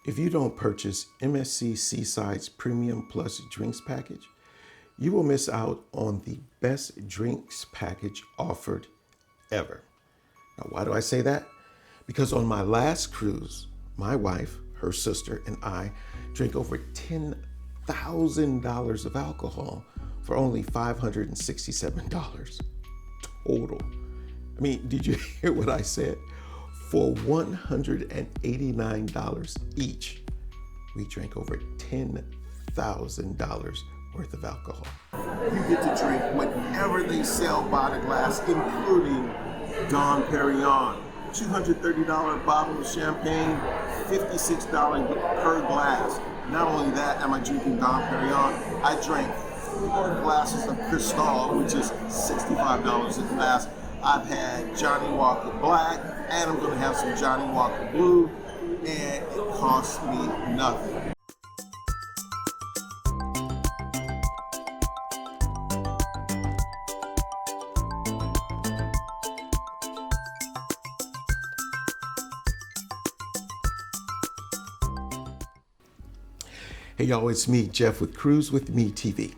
If you don't purchase MSC Seaside's Premium Plus Drinks package, you will miss out on the best drinks package offered ever. Now, why do I say that? Because on my last cruise, my wife, her sister, and I drank over $10,000 of alcohol for only $567 total. I mean, did you hear what I said? For $189 each, we drank over $10,000 worth of alcohol. You get to drink whatever they sell by the glass, including Dom Perignon. $230 bottle of champagne, $56 per glass. Not only that, am I drinking Dom Perignon, I drank 4 glasses of Cristal, which is $65 a glass. I've had Johnny Walker Black, and I'm gonna have some Johnny Walker Blue, and it costs me nothing. Hey y'all, it's me, Jeff with Cruise With Me TV.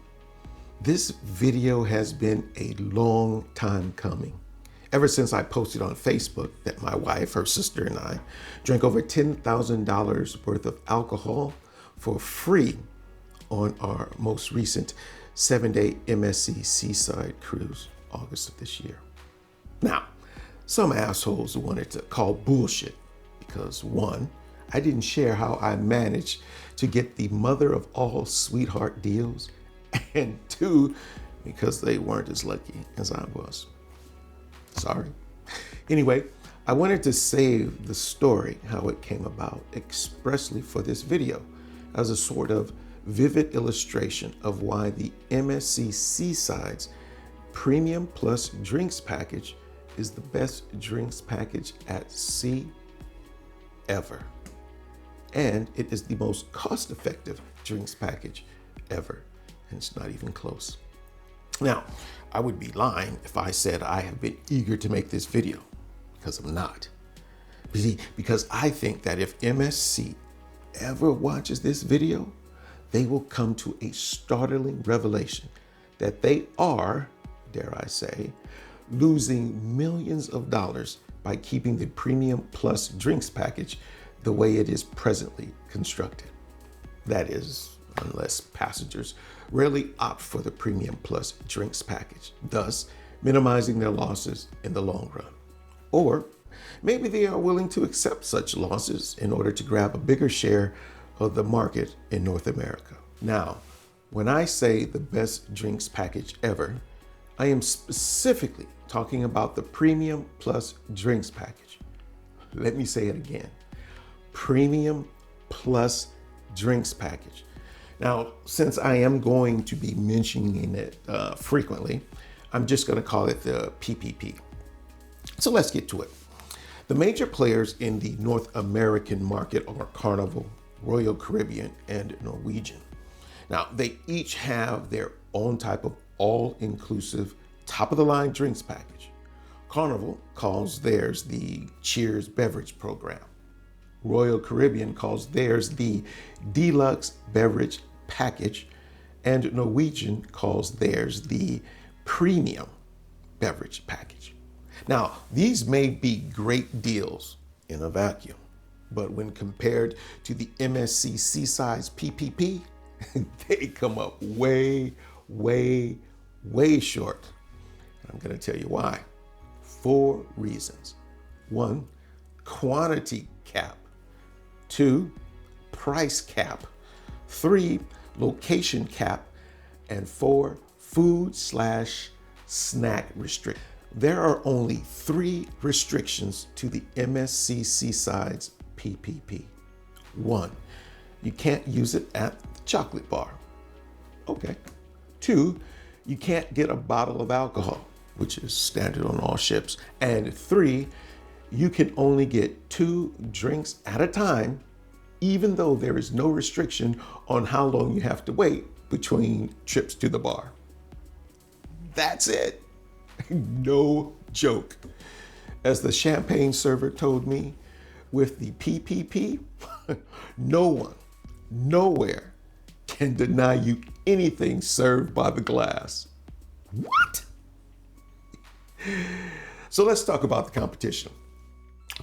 This video has been a long time coming. Ever since I posted on Facebook that my wife, her sister, and I drank over $10,000 worth of alcohol for free on our most recent 7-day MSC Seaside cruise, August of this year. Now, some assholes wanted to call bullshit because 1, I didn't share how I managed to get the mother of all sweetheart deals, and 2, because they weren't as lucky as I was. Sorry. Anyway, I wanted to save the story, how it came about, expressly for this video as a sort of vivid illustration of why the MSC Seaside's Premium Plus Drinks package is the best drinks package at sea ever. And it is the most cost-effective drinks package ever, and it's not even close. Now, I would be lying if I said I have been eager to make this video, because I'm not. Because I think that if MSC ever watches this video, they will come to a startling revelation that they are, dare I say, losing millions of dollars by keeping the Premium Plus Drinks package the way it is presently constructed. That is, unless passengers rarely opt for the Premium Plus Drinks package, thus minimizing their losses in the long run. Or maybe they are willing to accept such losses in order to grab a bigger share of the market in North America. Now, when I say the best drinks package ever, I am specifically talking about the Premium Plus Drinks package. Let me say it again. Premium Plus Drinks package. Now, since I am going to be mentioning it frequently, I'm just going to call it the PPP. So let's get to it. The major players in the North American market are Carnival, Royal Caribbean, and Norwegian. Now, they each have their own type of all-inclusive, top-of-the-line drinks package. Carnival calls theirs the Cheers Beverage Program. Royal Caribbean calls theirs the Deluxe Beverage Package, and Norwegian calls theirs the Premium Beverage Package. Now, these may be great deals in a vacuum, but when compared to the MSC Seaside's PPP, they come up way, way, way short. And I'm going to tell you why. 4 reasons. 1, quantity cap. 2, price cap. 3, location cap. And 4, food/snack restriction. There are only 3 restrictions to the MSC Seaside's PPP. 1, you can't use it at the chocolate bar. Okay. 2, you can't get a bottle of alcohol, which is standard on all ships. And 3, you can only get 2 drinks at a time, even though there is no restriction on how long you have to wait between trips to the bar. That's it. No joke. As the champagne server told me, with the PPP, No one, nowhere can deny you anything served by the glass. What? So let's talk about the competition.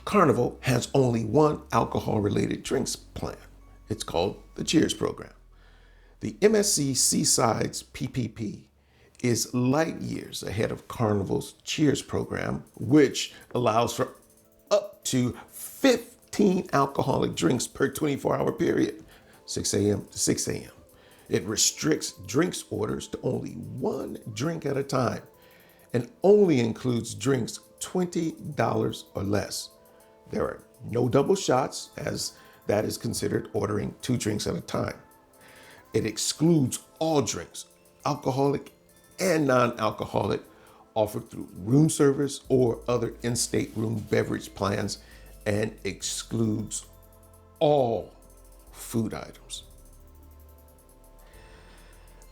Carnival has only one alcohol-related drinks plan. It's called the Cheers program. The MSC Seaside's PPP is light years ahead of Carnival's Cheers program, which allows for up to 15 alcoholic drinks per 24-hour period, 6 a.m. to 6 a.m. It restricts drinks orders to only one drink at a time and only includes drinks $20 or less. There are no double shots, as that is considered ordering 2 drinks at a time. It excludes all drinks, alcoholic and non-alcoholic, offered through room service or other in-state room beverage plans, and excludes all food items.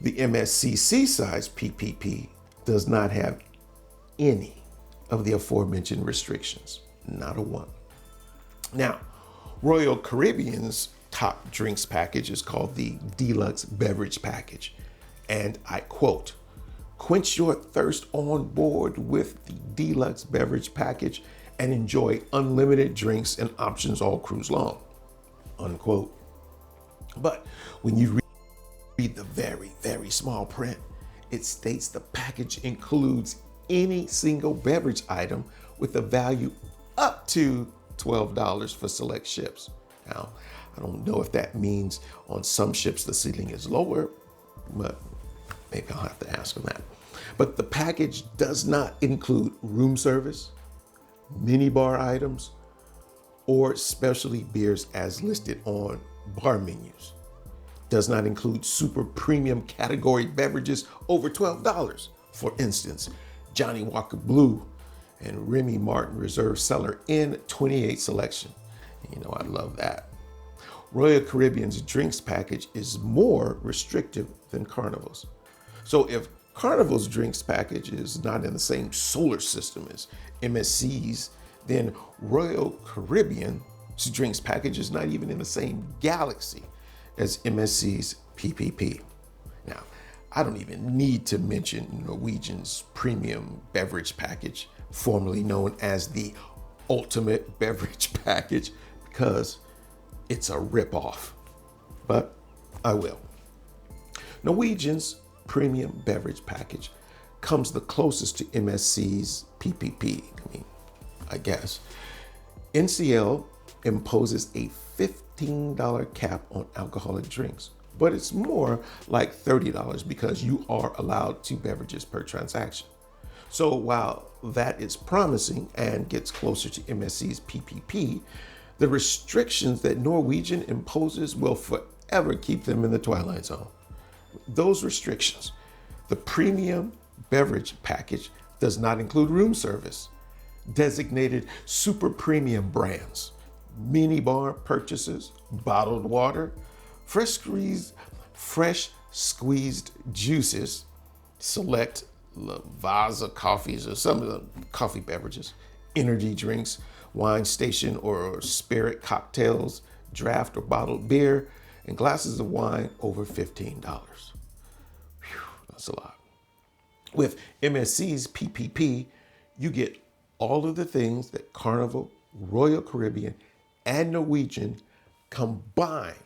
The MSC Seaside's PPP does not have any of the aforementioned restrictions, not a one. Now, Royal Caribbean's top drinks package is called the Deluxe Beverage Package. And I quote, "Quench your thirst on board with the Deluxe Beverage Package and enjoy unlimited drinks and options all cruise long," unquote. But when you read the very, very small print, it states the package includes any single beverage item with a value up to $12 for select ships. Now, I don't know if that means on some ships the ceiling is lower, but maybe I'll have to ask them that. But the package does not include room service, minibar items, or specialty beers as listed on bar menus. Does not include super premium category beverages over $12. For instance, Johnny Walker Blue and Remy Martin Reserve Cellar in 28 selection. You know, I love that. Royal Caribbean's drinks package is more restrictive than Carnival's. So if Carnival's drinks package is not in the same solar system as MSC's, then Royal Caribbean's drinks package is not even in the same galaxy as MSC's PPP. Now, I don't even need to mention Norwegian's premium beverage package, formerly known as the ultimate beverage package, because it's a ripoff, but I will. Norwegian's premium beverage package comes the closest to MSC's PPP, I guess. NCL imposes a $15 cap on alcoholic drinks, but it's more like $30 because you are allowed 2 beverages per transaction. So while that is promising and gets closer to MSC's PPP, the restrictions that Norwegian imposes will forever keep them in the twilight zone. Those restrictions: the premium beverage package does not include room service, designated super premium brands, minibar purchases, bottled water, fresh squeezed juices, select Lavazza coffees or some of the coffee beverages, energy drinks, wine station or spirit cocktails, draft or bottled beer, and glasses of wine over $15. Whew, that's a lot. With MSC's PPP, you get all of the things that Carnival, Royal Caribbean, and Norwegian combined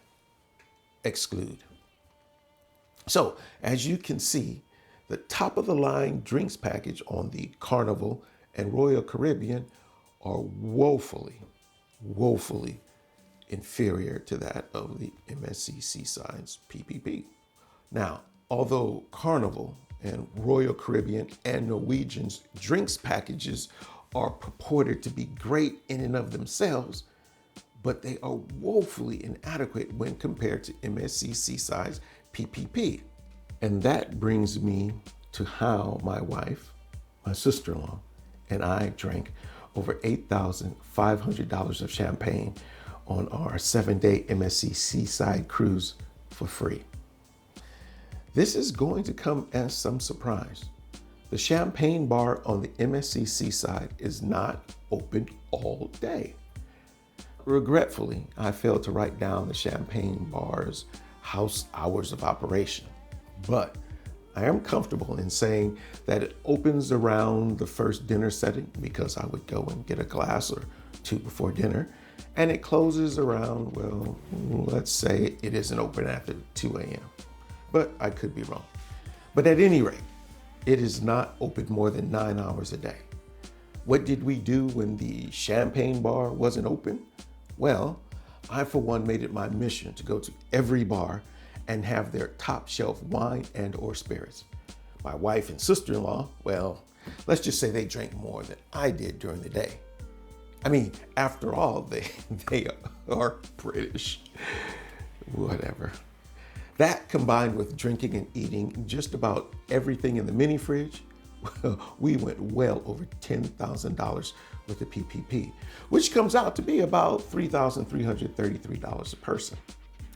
exclude. So, as you can see, the top of the line drinks package on the Carnival and Royal Caribbean are woefully inferior to that of the MSC Seaside's PPP. Now, although Carnival and Royal Caribbean and Norwegian's drinks packages are purported to be great in and of themselves, but they are woefully inadequate when compared to MSC Seaside's PPP. And that brings me to how my wife, my sister-in-law, and I drank over $8,500 of champagne on our 7-day MSC Seaside cruise for free. This is going to come as some surprise. The champagne bar on the MSC Seaside is not open all day. regretfully, I failed to write down the Champagne bar's house hours of operation. But I am comfortable in saying that it opens around the first dinner setting, because I would go and get a glass or two before dinner, and it closes around, well, let's say it isn't open after 2 a.m. But I could be wrong. But at any rate, it is not open more than 9 hours a day. What did we do when the Champagne bar wasn't open? Well, I for one made it my mission to go to every bar and have their top shelf wine and or spirits. My wife and sister-in-law, well, let's just say they drank more than I did during the day. I mean, after all, they are British. Whatever. That combined with drinking and eating just about everything in the mini fridge, we went well over $10,000 with the PPP, which comes out to be about $3,333 a person.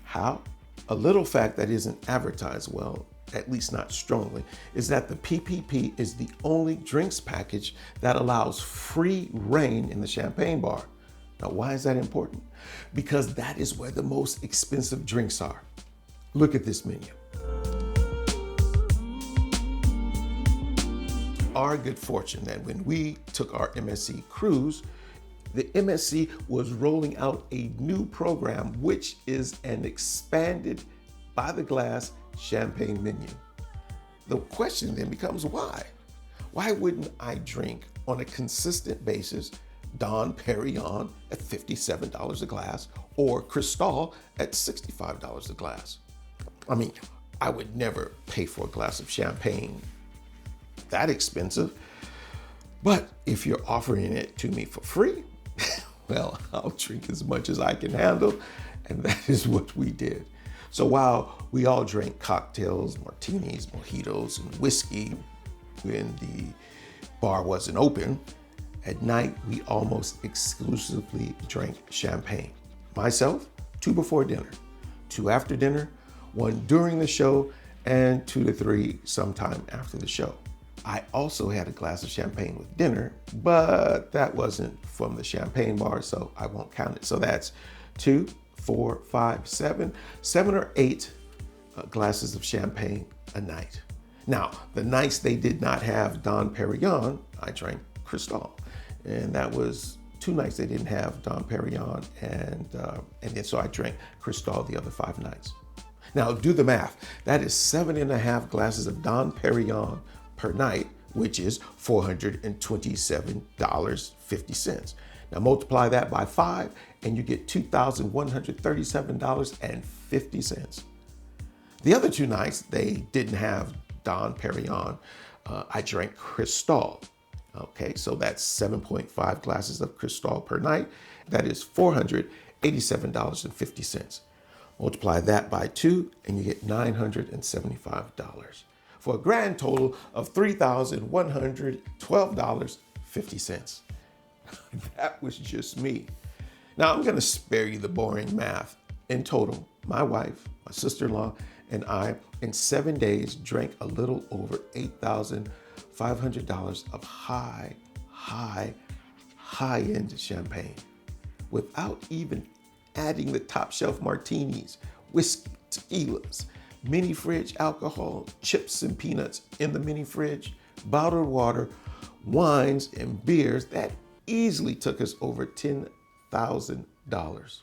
How? A little fact that isn't advertised well, at least not strongly, is that the PPP is the only drinks package that allows free reign in the Champagne bar. Now, why is that important? Because that is where the most expensive drinks are. Look at this menu. Our good fortune that when we took our MSC cruise, the MSC was rolling out a new program, which is an expanded by the glass champagne menu. The question then becomes why? Why wouldn't I drink on a consistent basis Dom Perignon at $57 a glass or Cristal at $65 a glass? I mean, I would never pay for a glass of champagne that expensive, but if you're offering it to me for free, well, I'll drink as much as I can handle, and that is what we did. So while we all drank cocktails, martinis, mojitos, and whiskey when the bar wasn't open, at night we almost exclusively drank champagne. Myself, 2 before dinner, 2 after dinner, 1 during the show, and 2 to 3 sometime after the show. I also had a glass of champagne with dinner, but that wasn't from the Champagne bar, so I won't count it. So that's 2, 4, 5, 7 or 8 glasses of champagne a night. Now, the nights they did not have Dom Perignon, I drank Cristal. And that was 2 nights they didn't have Dom Perignon, and then so I drank Cristal the other 5 nights. Now, do the math. That is 7.5 glasses of Dom Perignon per night, which is $427.50. Now multiply that by 5 and you get $2,137.50. The other 2 nights they didn't have Dom Perignon, I drank Cristal. Okay, so that's 7.5 glasses of Cristal per night. That is $487.50. Multiply that by 2 and you get $975. For a grand total of $3,112.50. That was just me. Now I'm gonna spare you the boring math. In total, my wife, my sister-in-law, and I, in 7 days, drank a little over $8,500 of high-end champagne without even adding the top shelf martinis, whiskey, tequilas, mini fridge alcohol, chips and peanuts in the mini fridge, bottled water, wines, and beers. That easily took us over $10,000.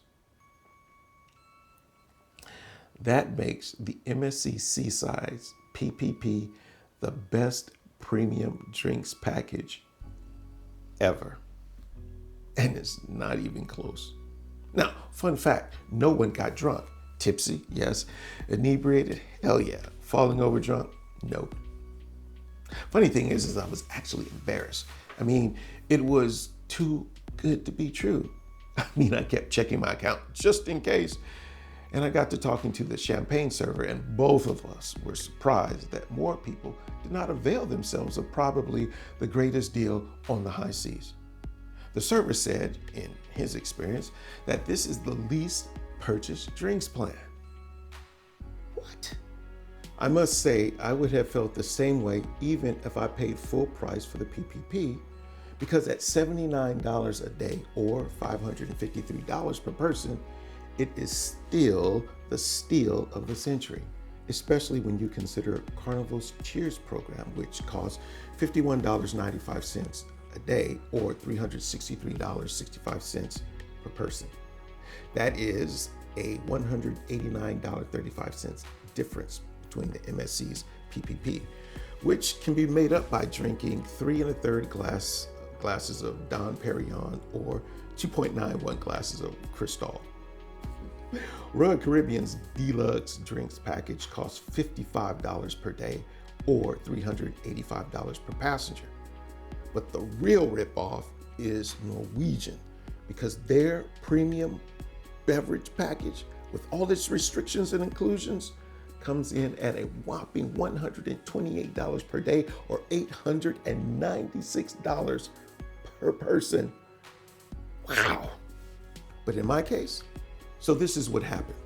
That makes the MSC Seaside's PPP the best premium drinks package ever. And it's not even close. Now, fun fact, no one got drunk. Tipsy, yes. Inebriated, hell yeah. Falling over drunk, nope. Funny thing is I was actually embarrassed. I mean, it was too good to be true. I mean, I kept checking my account just in case. And I got to talking to the champagne server, and both of us were surprised that more people did not avail themselves of probably the greatest deal on the high seas. The server said, in his experience, that this is the least purchased drinks plan. What? I must say, I would have felt the same way even if I paid full price for the PPP, Because at $79 a day or $553 per person, it is still the steal of the century, especially when you consider Carnival's Cheers program, which costs $51.95 a day or $363.65 per person. That is a $189.35 difference between the MSC's PPP, which can be made up by drinking 3 1/3 glasses of Dom Perignon or 2.91 glasses of Cristal. Royal Caribbean's deluxe drinks package costs $55 per day or $385 per passenger. But the real ripoff is Norwegian, because their premium beverage package with all its restrictions and inclusions comes in at a whopping $128 per day or $896 per person. Wow. But in my case, so this is what happened.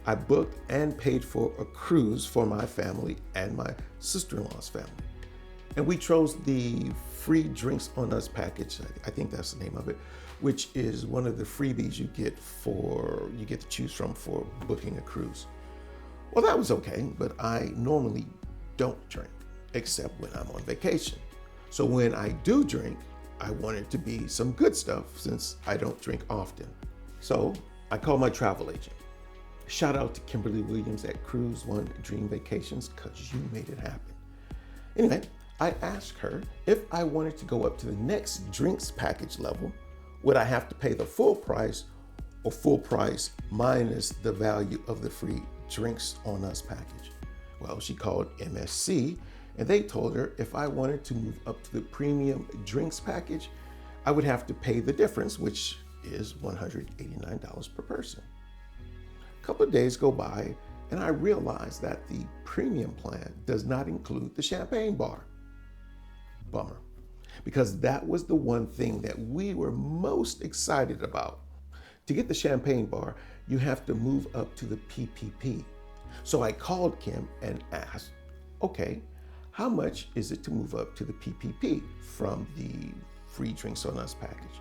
I booked and paid for a cruise for my family and my sister-in-law's family. And we chose the free drinks on us package. I think that's the name of it, which is one of the freebies you get to choose from for booking a cruise. Well, that was okay, but I normally don't drink except when I'm on vacation. So when I do drink, I want it to be some good stuff since I don't drink often. So I called my travel agent. Shout out to Kimberly Williams at Cruise One Dream Vacations, because you made it happen. Anyway, I asked her if I wanted to go up to the next drinks package level, would I have to pay the full price or full price minus the value of the free drinks on us package? Well, she called MSC and they told her if I wanted to move up to the premium drinks package, I would have to pay the difference, which is $189 per person. A couple of days go by and I realized that the premium plan does not include the champagne bar. Bummer, because that was the one thing that we were most excited about. To get the champagne bar, you have to move up to the PPP. So I called Kim and asked, okay, how much is it to move up to the PPP from the free drinks on us package?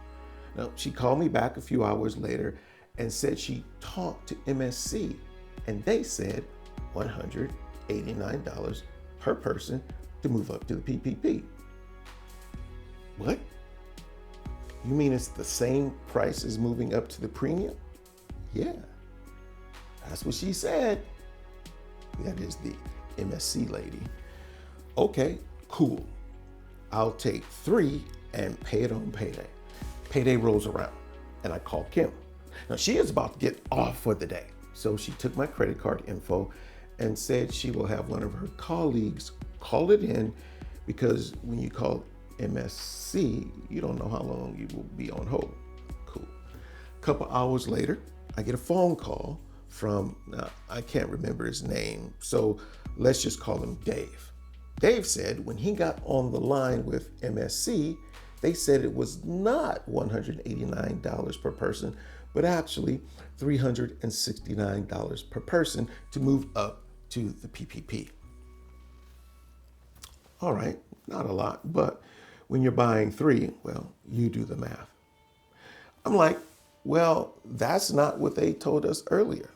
Now, she called me back a few hours later and said she talked to MSC and they said $189 per person to move up to the PPP. What? You mean it's the same price as moving up to the premium? Yeah, that's what she said. That is the MSC lady. Okay, cool. I'll take 3 and pay it on payday. Payday rolls around and I call Kim. Now she is about to get off for the day. So she took my credit card info and said she will have one of her colleagues call it in, because when you call MSC, you don't know how long you will be on hold. Cool. A couple hours later, I get a phone call from, I can't remember his name, so let's just call him Dave. Dave said when he got on the line with MSC, they said it was not $189 per person, but actually $369 per person to move up to the PPP. All right, not a lot, but when you're buying 3, well, you do the math. I'm like, well, that's not what they told us earlier.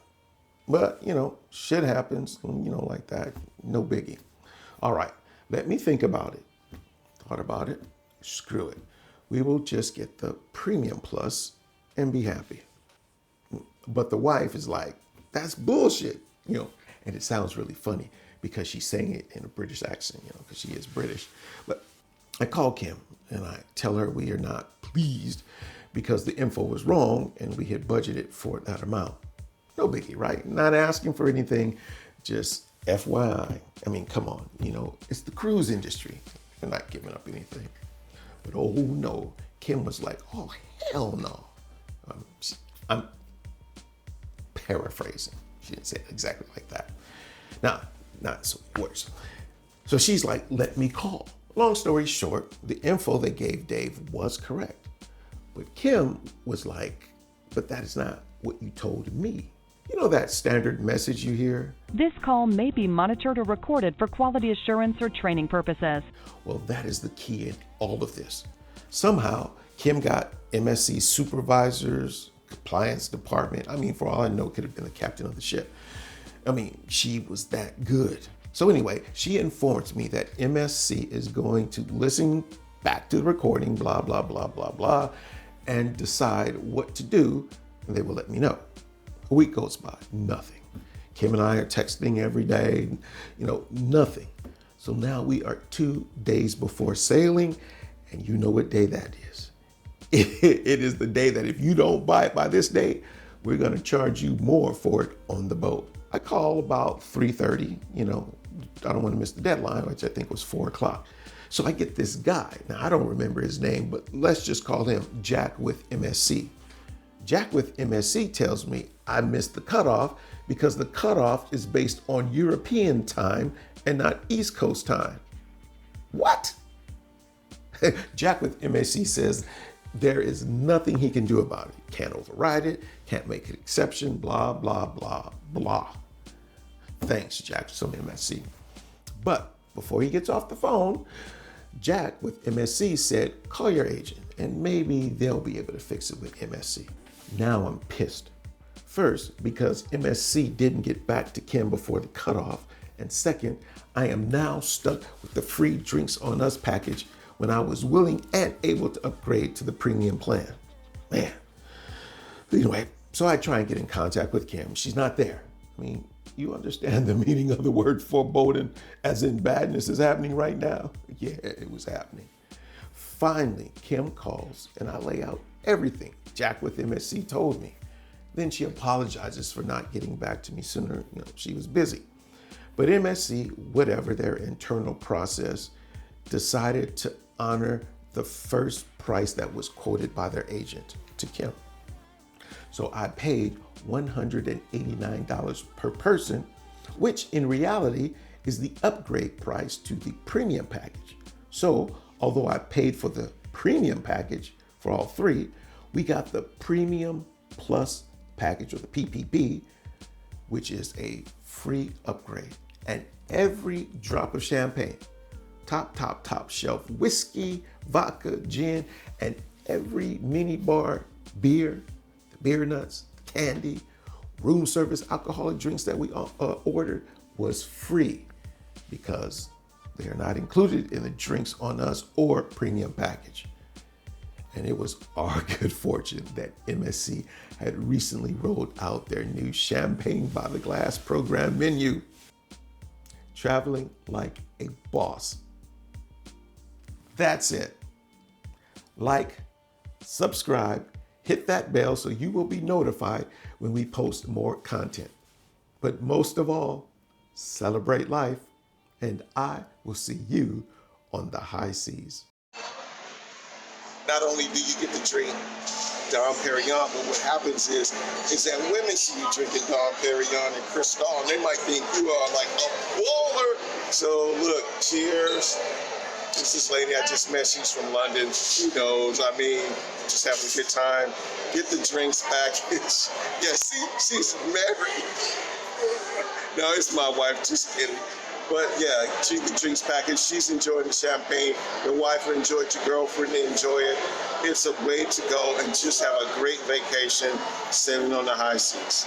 But, shit happens, like that, no biggie. All right, let me think about it. Thought about it, screw it. We will just get the premium plus and be happy. But the wife is like, that's bullshit, and it sounds really funny because she's saying it in a British accent, because she is British. But I call Kim and I tell her we are not pleased because the info was wrong and we had budgeted for that amount. No biggie, right? Not asking for anything, just FYI. I mean, come on, it's the cruise industry. We're not giving up anything. But oh no, Kim was like, oh hell no. I'm paraphrasing. She didn't say it exactly like that. Now, not so worse. So she's like, let me call. Long story short, the info they gave Dave was correct. But Kim was like, but that is not what you told me. You know that standard message you hear? This call may be monitored or recorded for quality assurance or training purposes. Well, that is the key in all of this. Somehow, Kim got MSC supervisors, compliance department. I mean, for all I know, could have been the captain of the ship. I mean, she was that good. So anyway, she informs me that MSC is going to listen back to the recording, blah, blah, blah, blah, blah, and decide what to do, and they will let me know. A week goes by, nothing. Kim and I are texting every day, nothing. So now we are 2 days before sailing, and you know what day that is. It is the day that if you don't buy it by this date, we're gonna charge you more for it on the boat. I call about 3:30, I don't wanna miss the deadline, which I think was 4 o'clock. So I get this guy. Now, I don't remember his name, but let's just call him Jack with MSC. Jack with MSC tells me I missed the cutoff because the cutoff is based on European time and not East Coast time. What? Jack with MSC says there is nothing he can do about it. Can't override it, can't make an exception, blah, blah, blah, blah. Thanks, Jack from MSC. But before he gets off the phone, Jack with MSC said, call your agent and maybe they'll be able to fix it with MSC. Now I'm pissed. First, because MSC didn't get back to Kim before the cutoff. And second, I am now stuck with the free drinks on us package when I was willing and able to upgrade to the premium plan. Man. Anyway, so I try and get in contact with Kim. She's not there. I mean, you understand the meaning of the word foreboding, as in badness is happening right now? Yeah, it was happening. Finally, Kim calls and I lay out everything Jack with MSC told me. Then she apologizes for not getting back to me sooner. She was busy. But MSC, whatever their internal process, decided to honor the first price that was quoted by their agent to Kim. So I paid $189 per person, which in reality is the upgrade price to the premium package. So although I paid for the premium package for all three, we got the premium plus package, or the PPP, which is a free upgrade. And every drop of champagne, top shelf whiskey, vodka, gin, and every mini bar beer, the beer nuts, candy, room service alcoholic drinks that we ordered was free because they are not included in the drinks on us or premium package. And it was our good fortune that MSC had recently rolled out their new Champagne by the Glass program menu. Traveling like a boss. That's it. Like, subscribe, hit that bell so you will be notified when we post more content. But most of all, celebrate life, and I will see you on the high seas. Not only do you get to drink Dom Perignon, but what happens is that women see you drinking Dom Perignon and Cristal, and they might think you are like a baller. So look, cheers. This is lady I just met. She's from London. Who knows? I mean, just having a good time. Get the drinks package. Yeah, see, she's married. No, it's my wife. Just kidding. But yeah, she the drinks package. She's enjoying the champagne. Your wife will enjoy it. Your girlfriend will enjoy it. It's a way to go and just have a great vacation sailing on the high seas.